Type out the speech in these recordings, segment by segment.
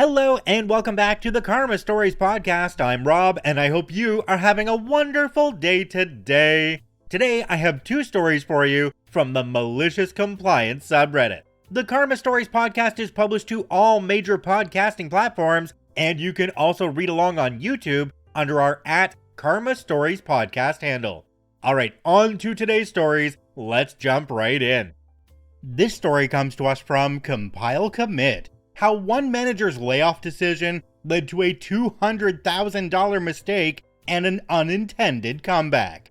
Hello and welcome back to the Karma Stories podcast. I'm Rob and I hope you are having a wonderful day today. Today I have two stories for you from the Malicious Compliance subreddit. The Karma Stories podcast is published to all major podcasting platforms, and you can also read along on YouTube under our @Karma Stories podcast handle. Alright, on to today's stories. Let's jump right in. This story comes to us from Compile Commit. How one manager's layoff decision led to a $200,000 mistake and an unintended comeback.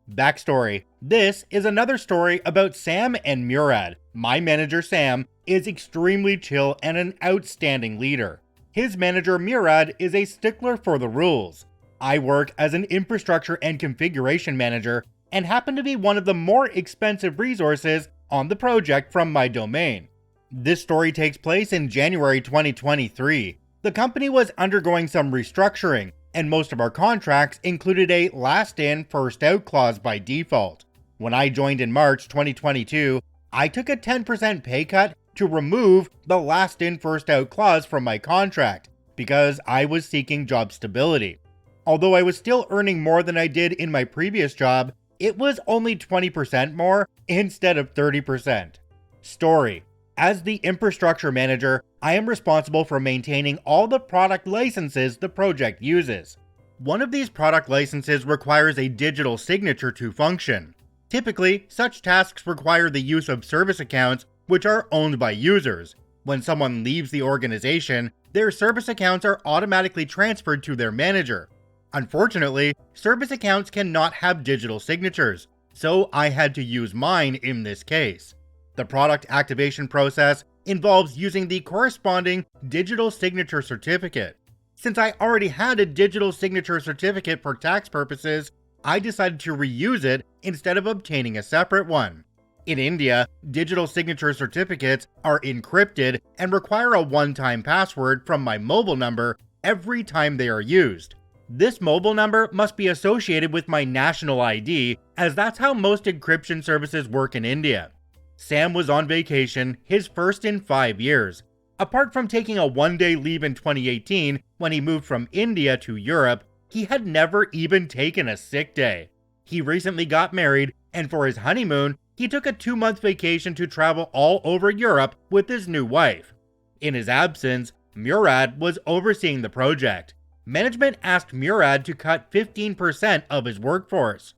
Backstory: this is another story about Sam and Murad. My manager Sam is extremely chill and an outstanding leader. His manager Murad is a stickler for the rules. I work as an infrastructure and configuration manager and happen to be one of the more expensive resources on the project from my domain. This story takes place in January 2023. The company was undergoing some restructuring, and most of our contracts included a last in, first out clause by default. When I joined in March 2022, I took a 10% pay cut to remove the last in, first out clause from my contract because I was seeking job stability. Although I was still earning more than I did in my previous job, it was only 20% more instead of 30%. Story: as the infrastructure manager, I am responsible for maintaining all the product licenses the project uses. One of these product licenses requires a digital signature to function. Typically, such tasks require the use of service accounts which are owned by users. When someone leaves the organization, their service accounts are automatically transferred to their manager. Unfortunately, service accounts cannot have digital signatures, so I had to use mine in this case. The product activation process involves using the corresponding digital signature certificate. Since I already had a digital signature certificate for tax purposes, I decided to reuse it instead of obtaining a separate one. In India, digital signature certificates are encrypted and require a one-time password from my mobile number every time they are used. This mobile number must be associated with my national ID, as that's how most encryption services work in India. Sam was on vacation, his first in 5 years. Apart from taking a one-day leave in 2018 when he moved from India to Europe, he had never even taken a sick day. He recently got married, and for his honeymoon, he took a 2-month vacation to travel all over Europe with his new wife. In his absence, Murad was overseeing the project. Management asked Murad to cut 15% of his workforce.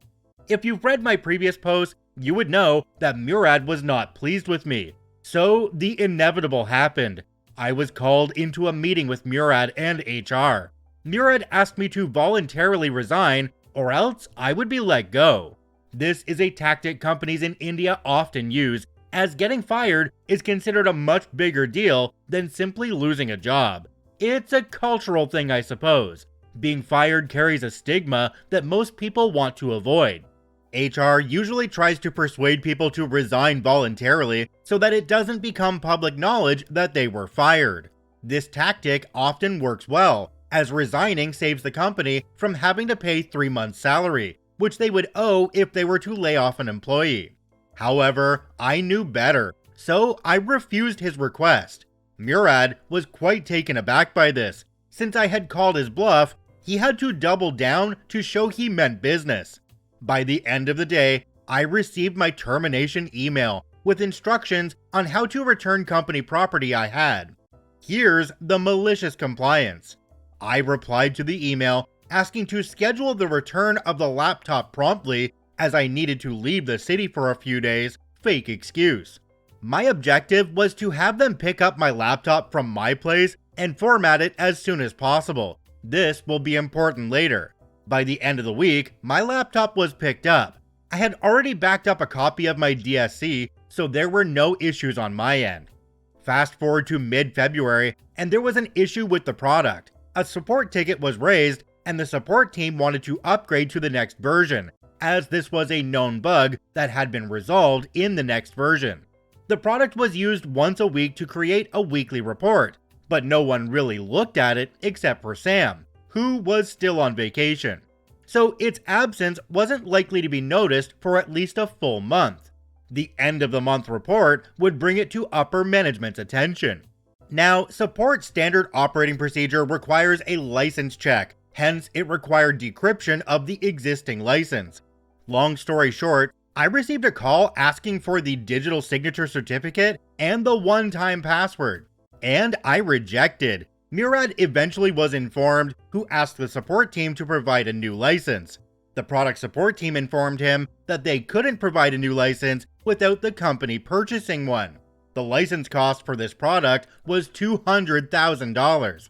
If you've read my previous posts, you would know that Murad was not pleased with me. So the inevitable happened. I was called into a meeting with Murad and HR. Murad asked me to voluntarily resign, or else I would be let go. This is a tactic companies in India often use, as getting fired is considered a much bigger deal than simply losing a job. It's a cultural thing, I suppose. Being fired carries a stigma that most people want to avoid. HR usually tries to persuade people to resign voluntarily so that it doesn't become public knowledge that they were fired. This tactic often works well, as resigning saves the company from having to pay 3 months' salary, which they would owe if they were to lay off an employee. However, I knew better, so I refused his request. Murad was quite taken aback by this. Since I had called his bluff, he had to double down to show he meant business. By the end of the day, I received my termination email with instructions on how to return company property I had. Here's the malicious compliance. I replied to the email asking to schedule the return of the laptop promptly as I needed to leave the city for a few days, fake excuse. My objective was to have them pick up my laptop from my place and format it as soon as possible. This will be important later. By the end of the week, my laptop was picked up. I had already backed up a copy of my DSC, so there were no issues on my end. Fast forward to mid-February, and there was an issue with the product. A support ticket was raised, and the support team wanted to upgrade to the next version, as this was a known bug that had been resolved in the next version. The product was used once a week to create a weekly report, but no one really looked at it except for Sam, who was still on vacation. So its absence wasn't likely to be noticed for at least a full month. The end of the month report would bring it to upper management's attention. Now, support's standard operating procedure requires a license check, hence it required decryption of the existing license. Long story short, I received a call asking for the digital signature certificate and the one-time password, and I rejected. Murad eventually was informed, who asked the support team to provide a new license. The product support team informed him that they couldn't provide a new license without the company purchasing one. The license cost for this product was $200,000.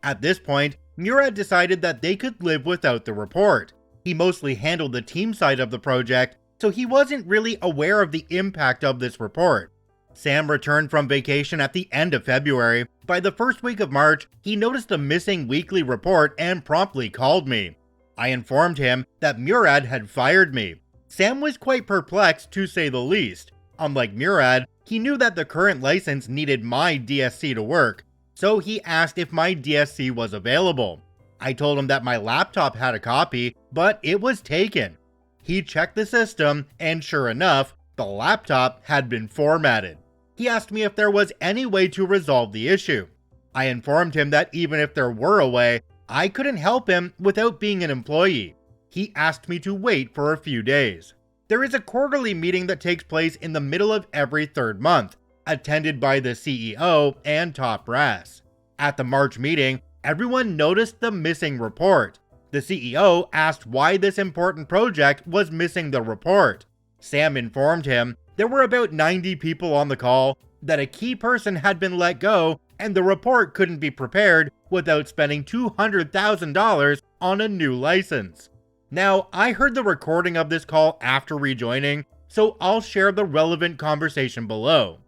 At this point, Murad decided that they could live without the report. He mostly handled the team side of the project, so he wasn't really aware of the impact of this report. Sam returned from vacation at the end of February. By the first week of March, he noticed a missing weekly report and promptly called me. I informed him that Murad had fired me. Sam was quite perplexed, to say the least. Unlike Murad, he knew that the current license needed my DSC to work, so he asked if my DSC was available. I told him that my laptop had a copy, but it was taken. He checked the system, and sure enough, the laptop had been formatted. He asked me if there was any way to resolve the issue. I informed him that even if there were a way, I couldn't help him without being an employee. He asked me to wait for a few days. There is a quarterly meeting that takes place in the middle of every third month, attended by the CEO and top brass. At the March meeting, everyone noticed the missing report. The CEO asked why this important project was missing the report. Sam informed him there were about 90 people on the call, that a key person had been let go, and the report couldn't be prepared without spending $200,000 on a new license. Now, I heard the recording of this call after rejoining, so I'll share the relevant conversation below.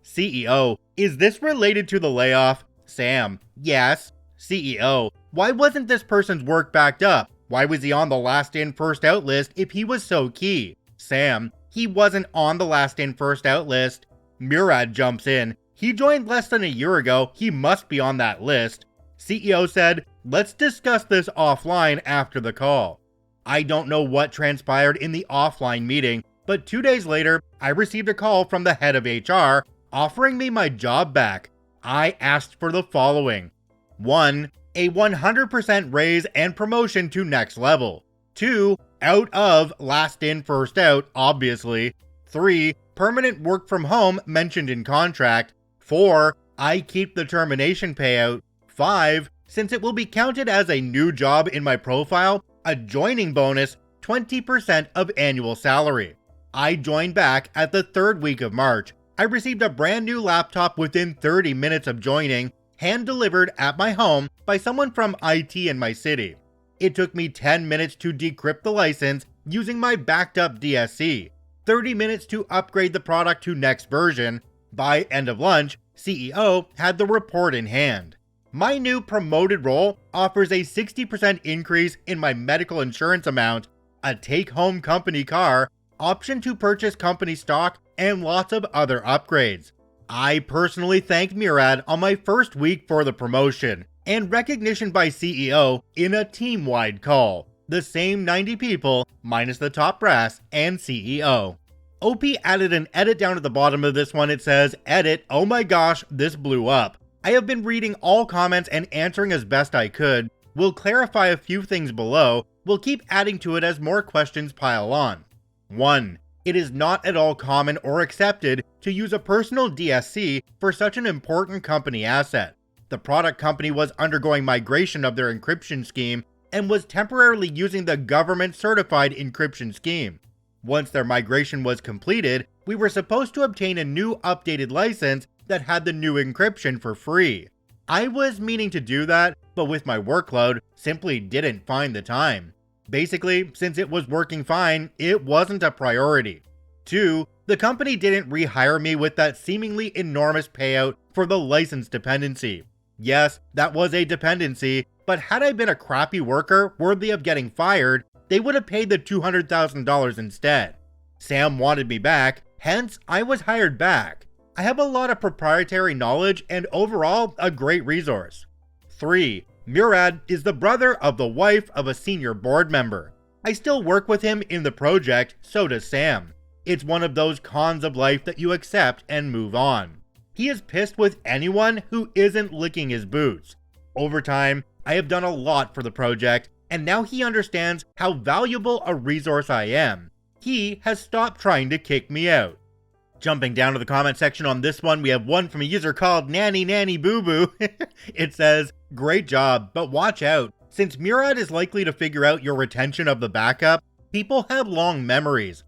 CEO, is this related to the layoff? Sam, yes. CEO, why wasn't this person's work backed up? Why was he on the last in first out list if he was so key? Sam, he wasn't on the last in first out list. Murad jumps in. He joined less than a year ago. He must be on that list. CEO said, let's discuss this offline after the call. I don't know what transpired in the offline meeting, but 2 days later, I received a call from the head of HR offering me my job back. I asked for the following. 1. A 100% raise and promotion to next level. 2. Out of last in first out, obviously. 3. Permanent work from home mentioned in contract. 4. I keep the termination payout. 5. Since it will be counted as a new job in my profile, a joining bonus, 20% of annual salary. I joined back at the third week of March. I received a brand new laptop within 30 minutes of joining, hand-delivered at my home by someone from IT in my city. It took me 10 minutes to decrypt the license using my backed up DSC, 30 minutes to upgrade the product to next version. By end of lunch, CEO had the report in hand. My new promoted role offers a 60% increase in my medical insurance amount, a take-home company car, option to purchase company stock, and lots of other upgrades. I personally thanked Murad on my first week for the promotion and recognition by CEO in a team-wide call. The same 90 people, minus the top brass and CEO. OP added an edit down at the bottom of this one. It says, edit, oh my gosh, this blew up. I have been reading all comments and answering as best I could. We'll clarify a few things below. We'll keep adding to it as more questions pile on. 1. It is not at all common or accepted to use a personal DSC for such an important company asset. The product company was undergoing migration of their encryption scheme and was temporarily using the government-certified encryption scheme. Once their migration was completed, we were supposed to obtain a new updated license that had the new encryption for free. I was meaning to do that, but with my workload, simply didn't find the time. Basically, since it was working fine, it wasn't a priority. 2. The company didn't rehire me with that seemingly enormous payout for the license dependency. Yes, that was a dependency, but had I been a crappy worker worthy of getting fired, they would have paid the $200,000 instead. Sam wanted me back, hence I was hired back. I have a lot of proprietary knowledge and overall a great resource. 3. Murad is the brother of the wife of a senior board member. I still work with him in the project, so does Sam. It's one of those cons of life that you accept and move on. He is pissed with anyone who isn't licking his boots. Over time, I have done a lot for the project, and now he understands how valuable a resource I am. He has stopped trying to kick me out. Jumping down to the comment section on this one, we have one from a user called Nanny Nanny Boo Boo. It says, "Great job, but watch out. Since Murad is likely to figure out your retention of the backup, people have long memories."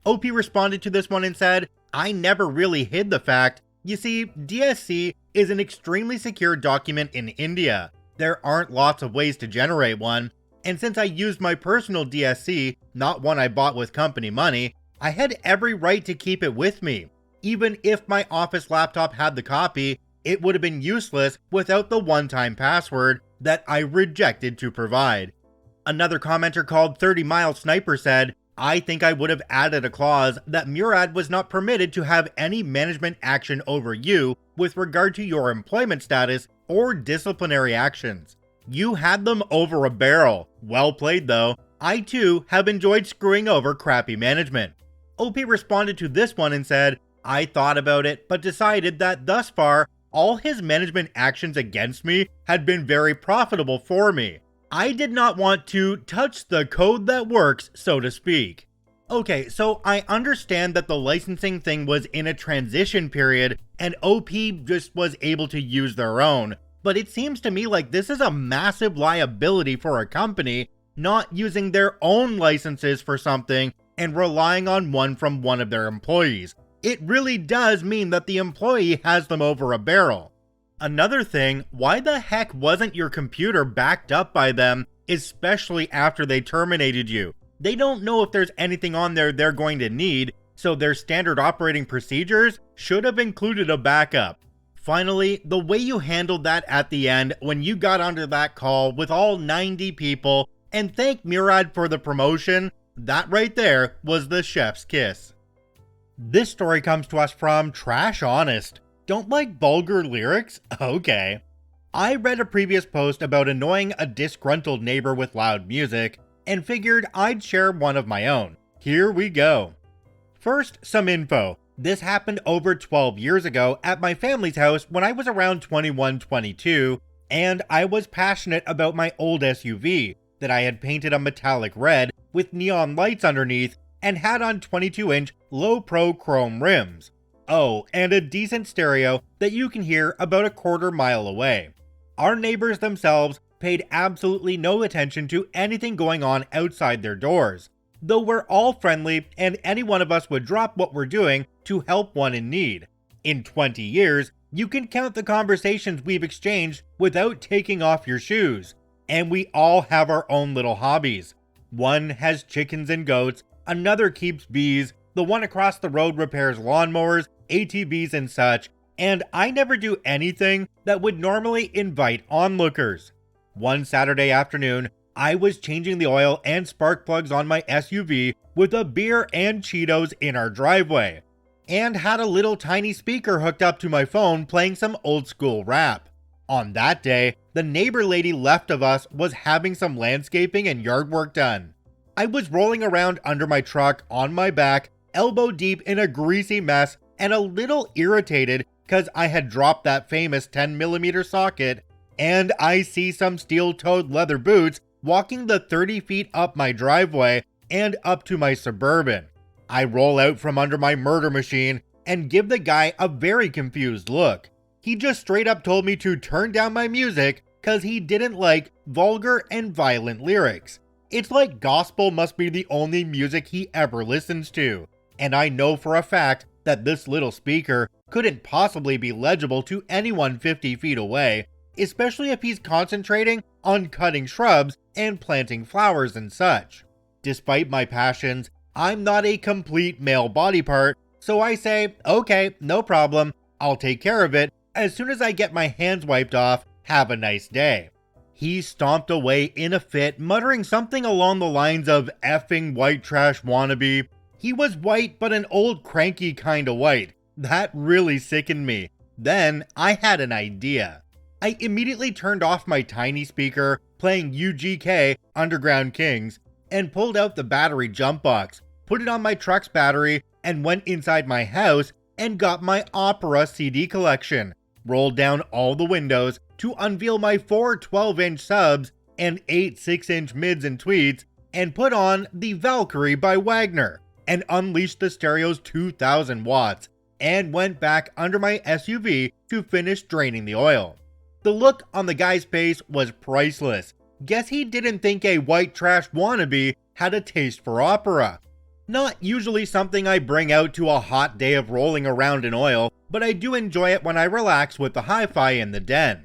OP responded to this one and said, "I never really hid the fact. You see, DSC is an extremely secure document in India. There aren't lots of ways to generate one, and since I used my personal DSC, not one I bought with company money, I had every right to keep it with me. Even if my office laptop had the copy, it would have been useless without the one-time password that I rejected to provide." Another commenter called 30 Mile Sniper said, "I think I would have added a clause that Murad was not permitted to have any management action over you with regard to your employment status or disciplinary actions. You had them over a barrel. Well played though. I too have enjoyed screwing over crappy management." OP responded to this one and said, "I thought about it, but decided that thus far, all his management actions against me had been very profitable for me. I did not want to touch the code that works, so to speak." Okay, so I understand that the licensing thing was in a transition period and OP just was able to use their own, but it seems to me like this is a massive liability for a company not using their own licenses for something and relying on one from one of their employees. It really does mean that the employee has them over a barrel. Another thing, why the heck wasn't your computer backed up by them, especially after they terminated you? They don't know if there's anything on there they're going to need, so their standard operating procedures should have included a backup. Finally, the way you handled that at the end when you got onto that call with all 90 people and thanked Murad for the promotion, that right there was the chef's kiss. This story comes to us from Trash Honest. Don't like vulgar lyrics? Okay. I read a previous post about annoying a disgruntled neighbor with loud music and figured I'd share one of my own. Here we go. First, some info. This happened over 12 years ago at my family's house when I was around 21-22, and I was passionate about my old SUV that I had painted a metallic red with neon lights underneath and had on 22-inch low-pro chrome rims. Oh, and a decent stereo that you can hear about a quarter mile away. Our neighbors themselves paid absolutely no attention to anything going on outside their doors, though we're all friendly and any one of us would drop what we're doing to help one in need. In 20 years, you can count the conversations we've exchanged without taking off your shoes, and we all have our own little hobbies. One has chickens and goats, another keeps bees, the one across the road repairs lawnmowers, ATVs and such, and I never do anything that would normally invite onlookers. One Saturday afternoon, I was changing the oil and spark plugs on my SUV with a beer and Cheetos in our driveway, and had a little tiny speaker hooked up to my phone playing some old school rap. On that day, the neighbor lady left of us was having some landscaping and yard work done. I was rolling around under my truck on my back, elbow deep in a greasy mess and a little irritated because I had dropped that famous 10mm socket, and I see some steel-toed leather boots walking the 30 feet up my driveway and up to my Suburban. I roll out from under my murder machine and give the guy a very confused look. He just straight up told me to turn down my music because he didn't like vulgar and violent lyrics. It's like gospel must be the only music he ever listens to, and I know for a fact that this little speaker couldn't possibly be legible to anyone 50 feet away, especially if he's concentrating on cutting shrubs and planting flowers and such. Despite my passions, I'm not a complete male body part, so I say, okay, no problem, I'll take care of it as soon as I get my hands wiped off, have a nice day. He stomped away in a fit, muttering something along the lines of effing white trash wannabe. He was white, but an old cranky kinda white. That really sickened me. Then I had an idea. I immediately turned off my tiny speaker, playing UGK, Underground Kings, and pulled out the battery jump box, put it on my truck's battery, and went inside my house, and got my Opera CD collection, rolled down all the windows to unveil my 4 12-inch subs and 8 6-inch mids and tweets, and put on the Valkyrie by Wagner, and unleashed the stereo's 2,000 watts, and went back under my SUV to finish draining the oil. The look on the guy's face was priceless. Guess he didn't think a white trash wannabe had a taste for opera. Not usually something I bring out to a hot day of rolling around in oil, but I do enjoy it when I relax with the hi-fi in the den.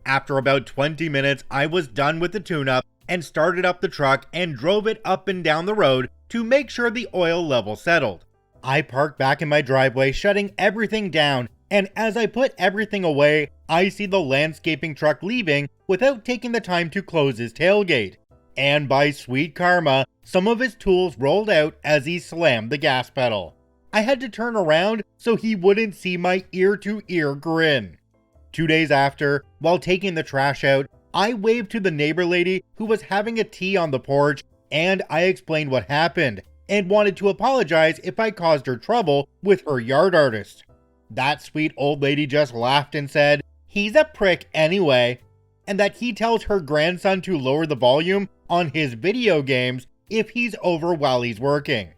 After about 20 minutes, I was done with the tune-up and started up the truck and drove it up and down the road to make sure the oil level settled. I parked back in my driveway, shutting everything down, and as I put everything away, I see the landscaping truck leaving without taking the time to close his tailgate. And by sweet karma, some of his tools rolled out as he slammed the gas pedal. I had to turn around so he wouldn't see my ear-to-ear grin. 2 days after, while taking the trash out, I waved to the neighbor lady who was having a tea on the porch, and I explained what happened, and wanted to apologize if I caused her trouble with her yard artist. That sweet old lady just laughed and said, "He's a prick anyway," and that he tells her grandson to lower the volume on his video games if he's over while he's working.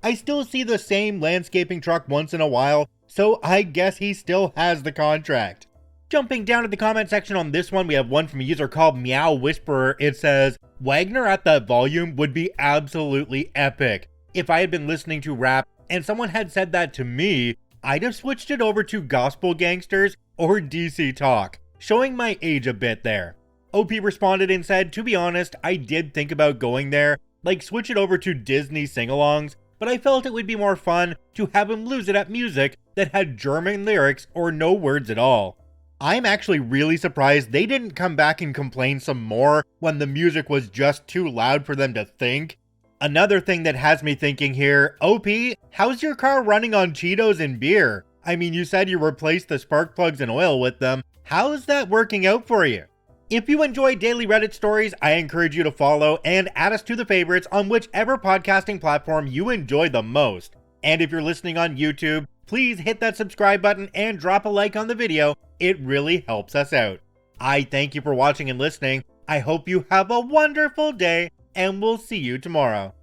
I still see the same landscaping truck once in a while, so I guess he still has the contract. Jumping down to the comment section on this one, we have one from a user called Meow Whisperer. It says, "Wagner at that volume would be absolutely epic. If I had been listening to rap and someone had said that to me, I'd have switched it over to Gospel Gangsters or DC Talk," showing my age a bit there. OP responded and said, "To be honest, I did think about going there, like switch it over to Disney sing-alongs, but I felt it would be more fun to have him lose it at music that had German lyrics or no words at all." I'm actually really surprised they didn't come back and complain some more when the music was just too loud for them to think. Another thing that has me thinking here, OP, how's your car running on Cheetos and beer? I mean, you said you replaced the spark plugs and oil with them. How's that working out for you? If you enjoy daily Reddit stories, I encourage you to follow and add us to the favorites on whichever podcasting platform you enjoy the most. And if you're listening on YouTube, please hit that subscribe button and drop a like on the video. It really helps us out. I thank you for watching and listening. I hope you have a wonderful day, and we'll see you tomorrow.